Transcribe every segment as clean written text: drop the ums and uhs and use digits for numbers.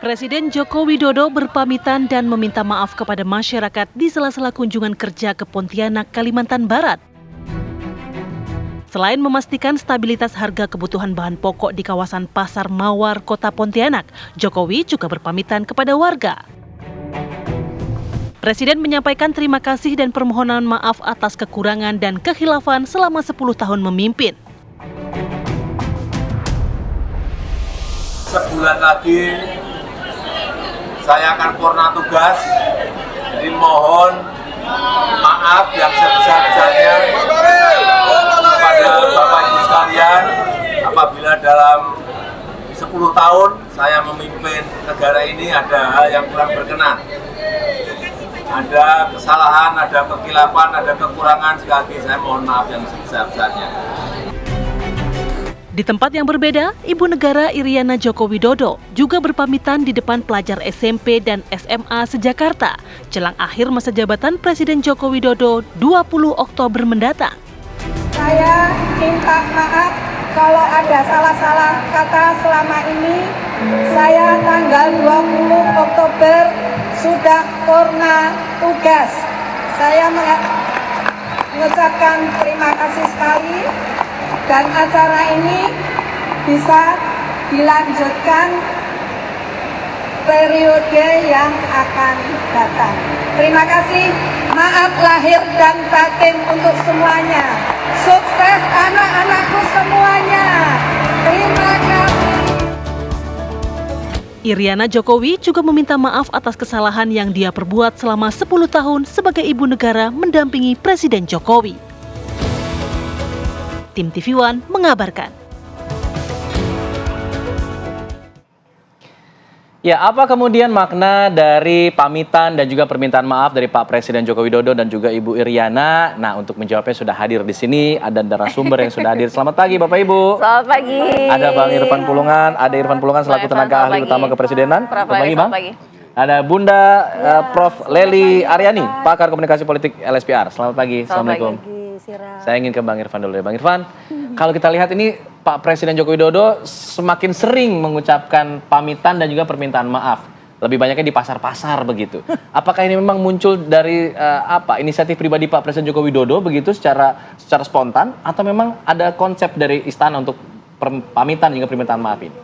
Presiden Joko Widodo berpamitan dan meminta maaf kepada masyarakat di sela-sela kunjungan kerja ke Pontianak, Kalimantan Barat. Selain memastikan stabilitas harga kebutuhan bahan pokok di kawasan Pasar Mawar, Kota Pontianak, Jokowi juga berpamitan kepada warga. Presiden menyampaikan terima kasih dan permohonan maaf atas kekurangan dan kekhilafan selama 10 tahun memimpin. Sebulan lagi saya akan purna tugas, jadi mohon maaf yang sebesar-besarnya kepada Bapak Ibu sekalian apabila dalam 10 tahun saya memimpin negara ini ada hal yang kurang berkenan. Ada kesalahan, ada kekhilafan, ada kekurangan, sekali lagi saya mohon maaf yang sebesar-besarnya. Di tempat yang berbeda, Ibu Negara Iriana Joko Widodo juga berpamitan di depan pelajar SMP dan SMA se-Jakarta jelang akhir masa jabatan Presiden Joko Widodo 20 Oktober mendatang. Saya minta maaf kalau ada salah-salah kata selama ini. Saya tanggal 20 Oktober sudah purna tugas. Saya mengucapkan terima kasih sekali. Dan acara ini bisa dilanjutkan periode yang akan datang. Terima kasih, maaf lahir dan batin untuk semuanya. Sukses anak-anakku semuanya. Terima kasih. Iriana Jokowi juga meminta maaf atas kesalahan yang dia perbuat selama 10 tahun sebagai ibu negara mendampingi Presiden Jokowi. Tim TV One mengabarkan. Ya, apa kemudian makna dari pamitan dan juga permintaan maaf dari Pak Presiden Joko Widodo dan juga Ibu Iriana? Nah, untuk menjawabnya sudah hadir di sini, ada narasumber yang sudah hadir. Selamat pagi Bapak Ibu. Selamat pagi. Ada Bang Irfan Pulungan, selaku tenaga ahli utama kepresidenan. Selamat pagi, Bang. Ada Bunda Prof. Lely Aryani, pakar komunikasi politik LSPR. Selamat pagi. Assalamualaikum. Saya ingin ke Bang Irfan dulu ya. Bang Irfan, kalau kita lihat ini Pak Presiden Joko Widodo semakin sering mengucapkan pamitan dan juga permintaan maaf. Lebih banyaknya di pasar-pasar begitu. Apakah ini memang muncul dari inisiatif pribadi Pak Presiden Joko Widodo begitu secara spontan, atau memang ada konsep dari istana untuk pamitan juga permintaan maaf ini?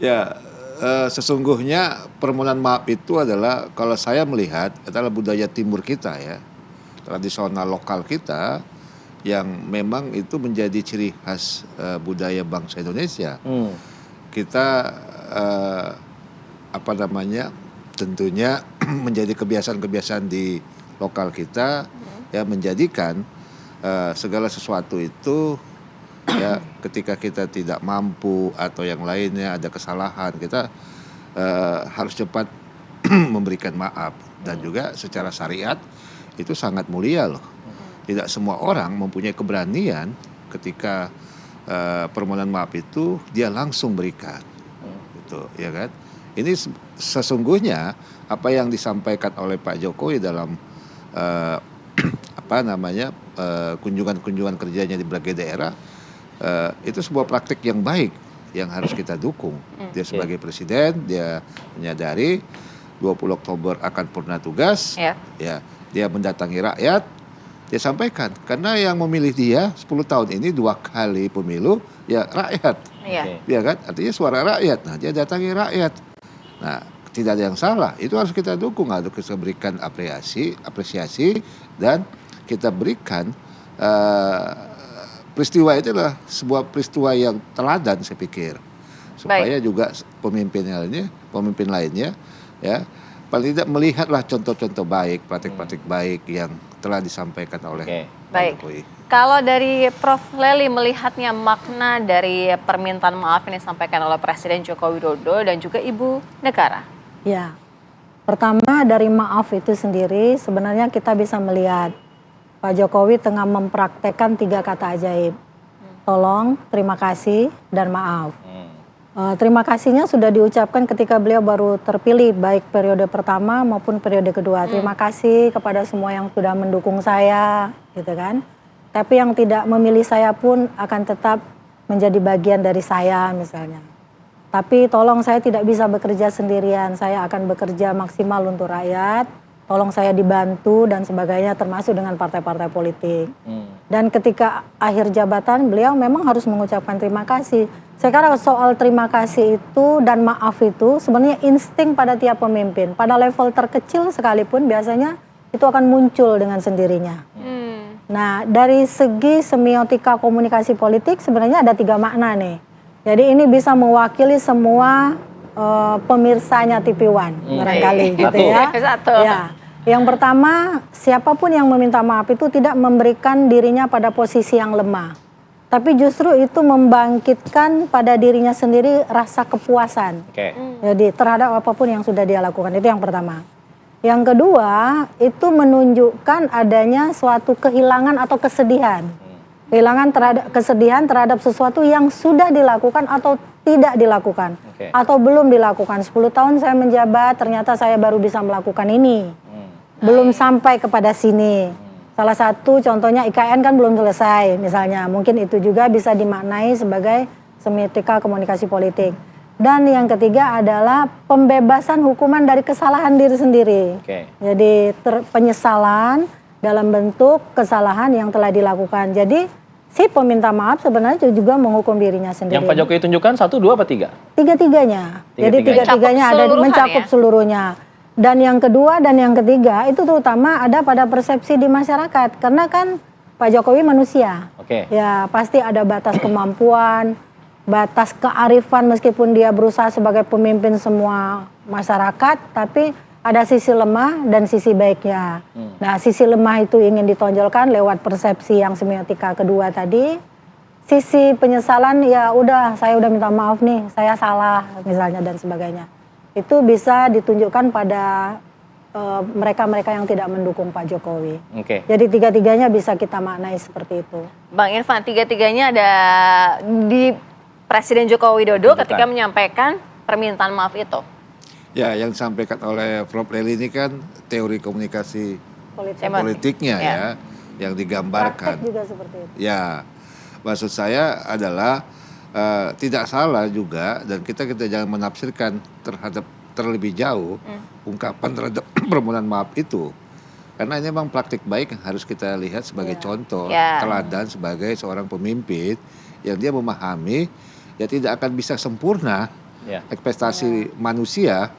Ya, sesungguhnya permohonan maaf itu adalah, kalau saya melihat, adalah budaya timur kita ya, tradisional lokal kita, yang memang itu menjadi ciri khas budaya bangsa Indonesia. Kita tentunya menjadi kebiasaan-kebiasaan di lokal kita, ya, menjadikan segala sesuatu itu, ya, ketika kita tidak mampu atau yang lainnya ada kesalahan, kita harus cepat memberikan maaf. Dan juga secara syariat itu sangat mulia loh. Tidak semua orang mempunyai keberanian ketika permohonan maaf itu dia langsung berikan. Gitu, ya kan? Ini sesungguhnya apa yang disampaikan oleh Pak Jokowi dalam kunjungan-kunjungan kerjanya di berbagai daerah, itu sebuah praktik yang baik yang harus kita dukung. Dia sebagai presiden, dia menyadari 20 Oktober akan purna tugas, ya, dia mendatangi rakyat, dia sampaikan, karena yang memilih dia 10 tahun ini 2 kali pemilu, ya rakyat, ya kan, artinya suara rakyat. Nah, dia datangi rakyat. Nah, tidak ada yang salah, itu harus kita dukung, harus kita berikan apresiasi, dan kita berikan peristiwa itu adalah sebuah peristiwa yang teladan, saya pikir, supaya juga pemimpin lainnya, ya, paling tidak melihatlah contoh-contoh baik, praktik-praktik baik yang telah disampaikan oleh Pak Jokowi. Kalau dari Prof. Lely melihatnya makna dari permintaan maaf yang disampaikan oleh Presiden Joko Widodo dan juga Ibu Negara. Ya, pertama dari maaf itu sendiri sebenarnya kita bisa melihat Pak Jokowi tengah mempraktekkan 3 kata ajaib. Tolong, terima kasih, dan maaf. Terima kasihnya sudah diucapkan ketika beliau baru terpilih, baik periode pertama maupun periode kedua. Terima kasih kepada semua yang sudah mendukung saya, gitu kan. Tapi yang tidak memilih saya pun akan tetap menjadi bagian dari saya misalnya. Tapi tolong saya tidak bisa bekerja sendirian, saya akan bekerja maksimal untuk rakyat. Tolong saya dibantu dan sebagainya, termasuk dengan partai-partai politik. Dan ketika akhir jabatan beliau memang harus mengucapkan terima kasih. Saya kira soal terima kasih itu dan maaf itu sebenarnya insting pada tiap pemimpin. Pada level terkecil sekalipun biasanya itu akan muncul dengan sendirinya. Nah, dari segi semiotika komunikasi politik sebenarnya ada 3 makna nih. Jadi ini bisa mewakili semua pemirsanya TV One barangkali gitu ya. Ya. Yang pertama, siapapun yang meminta maaf itu tidak memberikan dirinya pada posisi yang lemah. Tapi justru itu membangkitkan pada dirinya sendiri rasa kepuasan. Jadi terhadap apapun yang sudah dia lakukan, itu yang pertama. Yang kedua, itu menunjukkan adanya suatu kehilangan atau kesedihan. Kesedihan terhadap sesuatu yang sudah dilakukan atau tidak dilakukan. Atau belum dilakukan. 10 tahun saya menjabat, ternyata saya baru bisa melakukan ini. Belum sampai kepada sini. Salah satu contohnya IKN kan belum selesai misalnya. Mungkin itu juga bisa dimaknai sebagai semiotika komunikasi politik. Dan yang ketiga adalah pembebasan hukuman dari kesalahan diri sendiri. Jadi penyesalan dalam bentuk kesalahan yang telah dilakukan. Jadi si peminta maaf sebenarnya juga menghukum dirinya sendiri. Yang Pak Jokowi tunjukkan 1, 2, apa 3? Tiga-tiganya. Jadi tiga-tiganya ada mencakup seluruhnya. Dan yang kedua dan yang ketiga itu terutama ada pada persepsi di masyarakat. Karena kan Pak Jokowi manusia. Ya pasti ada batas kemampuan, batas kearifan meskipun dia berusaha sebagai pemimpin semua masyarakat. Tapi ada sisi lemah dan sisi baiknya. Nah, sisi lemah itu ingin ditonjolkan lewat persepsi yang semiotika kedua tadi. Sisi penyesalan, ya udah, saya udah minta maaf nih, saya salah misalnya dan sebagainya. Itu bisa ditunjukkan pada mereka-mereka yang tidak mendukung Pak Jokowi. Jadi tiga-tiganya bisa kita maknai seperti itu. Bang Irfan, tiga-tiganya ada di Presiden Joko Widodo ketika menyampaikan permintaan maaf itu. Ya, yang disampaikan oleh Prof. Lely ini kan teori komunikasi politiknya ya, yang digambarkan. Praktek juga seperti itu. Ya, maksud saya adalah tidak salah juga dan kita jangan menafsirkan terlebih jauh ungkapan terhadap permohonan maaf itu. Karena ini memang praktik baik yang harus kita lihat sebagai contoh, teladan sebagai seorang pemimpin yang dia memahami ya tidak akan bisa sempurna ekspektasi manusia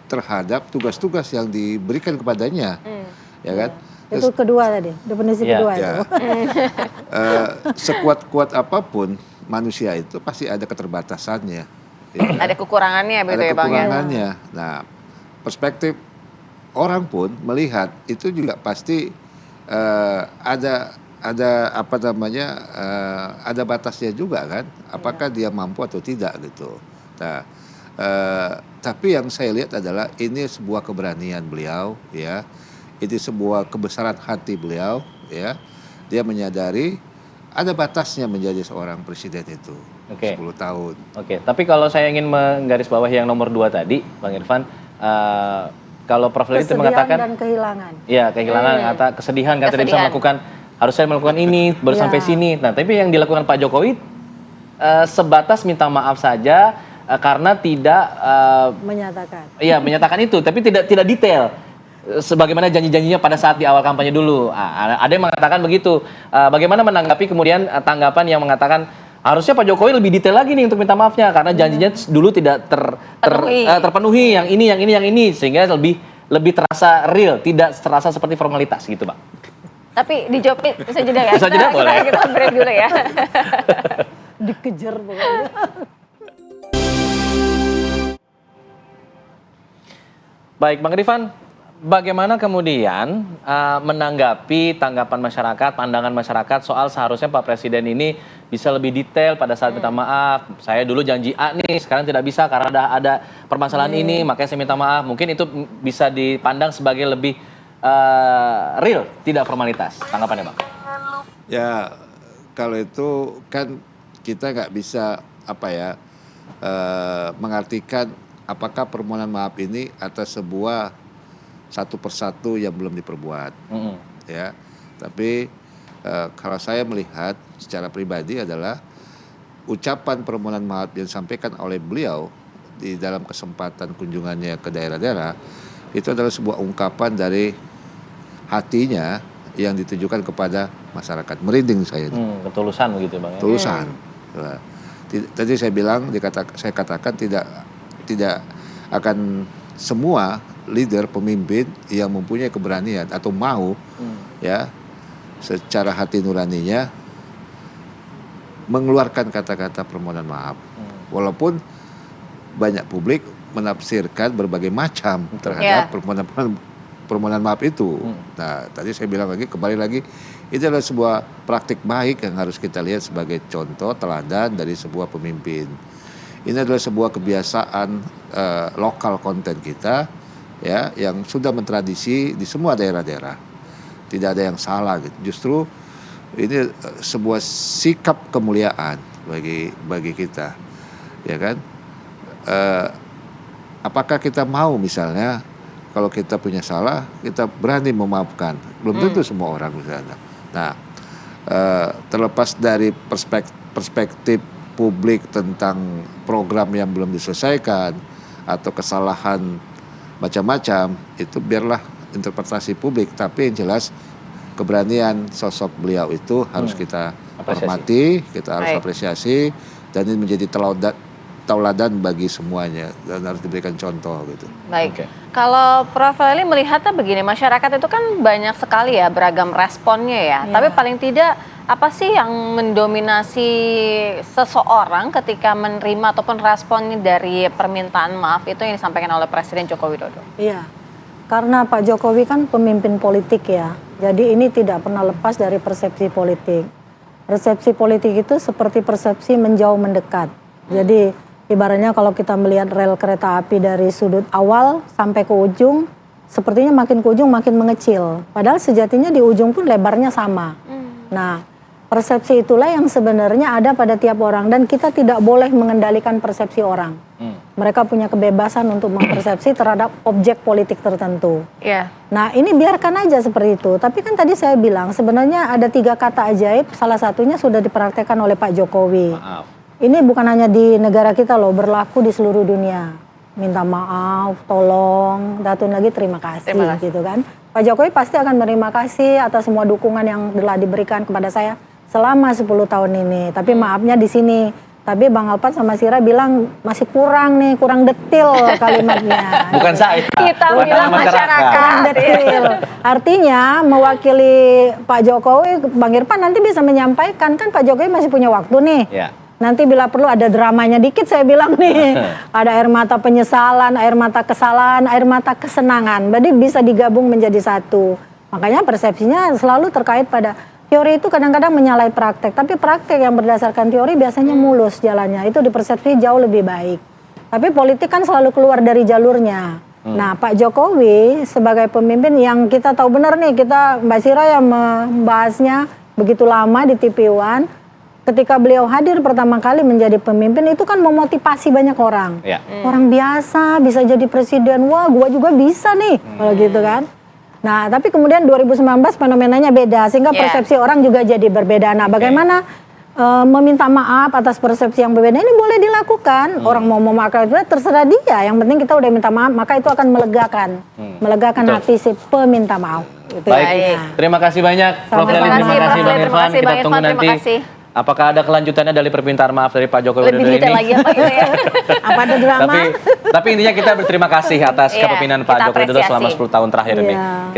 terhadap tugas-tugas yang diberikan kepadanya, ya kan? Itu kedua tadi, definisi kedua itu. Sekuat-kuat apapun manusia itu pasti ada keterbatasannya. Ya, ada kekurangannya, begitu ya Bang? Ada kekurangannya. Nah, perspektif orang pun melihat itu juga pasti ada apa namanya, ada batasnya juga kan? Apakah dia mampu atau tidak gitu. Nah, tapi yang saya lihat adalah ini sebuah keberanian beliau, ya. Itu sebuah kebesaran hati beliau, ya. Dia menyadari ada batasnya menjadi seorang presiden itu. 10 tahun. Tapi kalau saya ingin menggarisbawahi yang nomor 2 tadi, Bang Irfan, kalau Prof. Lely itu mengatakan dan kehilangan. Ya, kehilangan, kesedihan kan tidak bisa melakukan, harus saya melakukan ini baru sampai sini. Nah, tapi yang dilakukan Pak Jokowi sebatas minta maaf saja karena tidak menyatakan. Iya, menyatakan itu, tapi tidak detail. Sebagaimana janji-janjinya pada saat di awal kampanye dulu. Ada yang mengatakan begitu. Bagaimana menanggapi kemudian tanggapan yang mengatakan harusnya Pak Jokowi lebih detail lagi nih untuk minta maafnya karena janjinya dulu tidak terpenuhi, yang ini sehingga lebih terasa real, tidak terasa seperti formalitas gitu, Pak. Tapi dijawab bisa jeda ya. Bisa jeda boleh. Kita break dulu ya. Dikejar pokoknya. Baik, Bang Rifan, bagaimana kemudian menanggapi tanggapan masyarakat, pandangan masyarakat soal seharusnya Pak Presiden ini bisa lebih detail pada saat minta maaf. Saya dulu janji A nih, sekarang tidak bisa karena ada permasalahan ini, makanya saya minta maaf. Mungkin itu bisa dipandang sebagai lebih real, tidak formalitas. Tanggapannya, Bang? Ya, kalau itu kan kita nggak bisa mengartikan apakah permohonan maaf ini atas sebuah satu persatu yang belum diperbuat, ya. Tapi kalau saya melihat secara pribadi adalah ucapan permohonan maaf yang disampaikan oleh beliau di dalam kesempatan kunjungannya ke daerah-daerah itu adalah sebuah ungkapan dari hatinya yang ditujukan kepada masyarakat. Merinding saya ini. Ketulusan begitu Bang. Tulusan. Nah, tadi saya bilang, saya katakan tidak akan semua leader pemimpin yang mempunyai keberanian atau mau ya secara hati nuraninya mengeluarkan kata-kata permohonan maaf. Walaupun banyak publik menafsirkan berbagai macam terhadap permohonan maaf itu. Nah, tadi saya bilang lagi, kembali lagi, itu adalah sebuah praktik baik yang harus kita lihat sebagai contoh teladan dari sebuah pemimpin. Ini adalah sebuah kebiasaan lokal konten kita, ya, yang sudah mentradisi di semua daerah-daerah. Tidak ada yang salah, gitu. Justru ini sebuah sikap kemuliaan bagi kita, ya kan? Apakah kita mau misalnya kalau kita punya salah kita berani memaafkan? Belum tentu semua orang misalnya. Nah, terlepas dari perspektif publik tentang program yang belum diselesaikan atau kesalahan macam-macam, itu biarlah interpretasi publik. Tapi yang jelas keberanian sosok beliau itu harus kita hormati, kita harus apresiasi, dan ini menjadi tauladan bagi semuanya dan harus diberikan contoh gitu. Baik. Kalau Prof. Lely melihatnya begini, masyarakat itu kan banyak sekali ya beragam responnya ya. Tapi paling tidak apa sih yang mendominasi seseorang ketika menerima ataupun respon dari permintaan maaf itu yang disampaikan oleh Presiden Joko Widodo? Iya. Karena Pak Jokowi kan pemimpin politik ya. Jadi ini tidak pernah lepas dari persepsi politik. Persepsi politik itu seperti persepsi menjauh mendekat. Jadi ibaratnya kalau kita melihat rel kereta api dari sudut awal sampai ke ujung, sepertinya makin ke ujung makin mengecil. Padahal sejatinya di ujung pun lebarnya sama. Nah, persepsi itulah yang sebenarnya ada pada tiap orang dan kita tidak boleh mengendalikan persepsi orang. Mereka punya kebebasan untuk mempersepsi terhadap objek politik tertentu. Nah, ini biarkan aja seperti itu. Tapi kan tadi saya bilang sebenarnya ada 3 kata ajaib, salah satunya sudah dipraktekkan oleh Pak Jokowi. Maaf. Ini bukan hanya di negara kita loh, berlaku di seluruh dunia. Minta maaf, tolong, datun lagi terima kasih, gitu kan. Pak Jokowi pasti akan berterima kasih atas semua dukungan yang telah diberikan kepada saya selama 10 tahun ini. Tapi maafnya di sini. Tapi Bang Alpat sama Sira bilang masih kurang nih, kurang detil kalimatnya. Bukan saya. Kita bilang masyarakat. Kurang detil. Artinya mewakili Pak Jokowi, Bang Irfan nanti bisa menyampaikan, kan Pak Jokowi masih punya waktu nih. Nanti bila perlu ada dramanya dikit saya bilang nih. Ada air mata penyesalan, air mata kesalahan, air mata kesenangan. Jadi bisa digabung menjadi satu. Makanya persepsinya selalu terkait pada teori itu kadang-kadang menyalahi praktek. Tapi praktek yang berdasarkan teori biasanya mulus jalannya. Itu dipersepsi jauh lebih baik. Tapi politik kan selalu keluar dari jalurnya. Nah, Pak Jokowi sebagai pemimpin yang kita tahu benar nih, Mbak Sira yang membahasnya begitu lama di TV One. Ketika beliau hadir pertama kali menjadi pemimpin itu kan memotivasi banyak orang. Orang biasa bisa jadi presiden, wah gua juga bisa nih, kalau gitu kan. Nah tapi kemudian 2019 fenomenanya beda, sehingga persepsi orang juga jadi berbeda. Nah bagaimana meminta maaf atas persepsi yang berbeda ini boleh dilakukan. Orang mau memakai itu terserah dia, yang penting kita udah minta maaf, maka itu akan melegakan hati si peminta maaf. Gitu. Baik. Terima kasih banyak Prof. Lely, terima kasih Bang Irfan. Kita tunggu nanti. Apakah ada kelanjutannya dari permintaan maaf dari Pak Jokowi Widodo ini? Lebih detail lagi apa gitu ya? Apa ada drama? Tapi intinya kita berterima kasih atas kepemimpinan Pak Jokowi Widodo selama 10 tahun terakhir ini.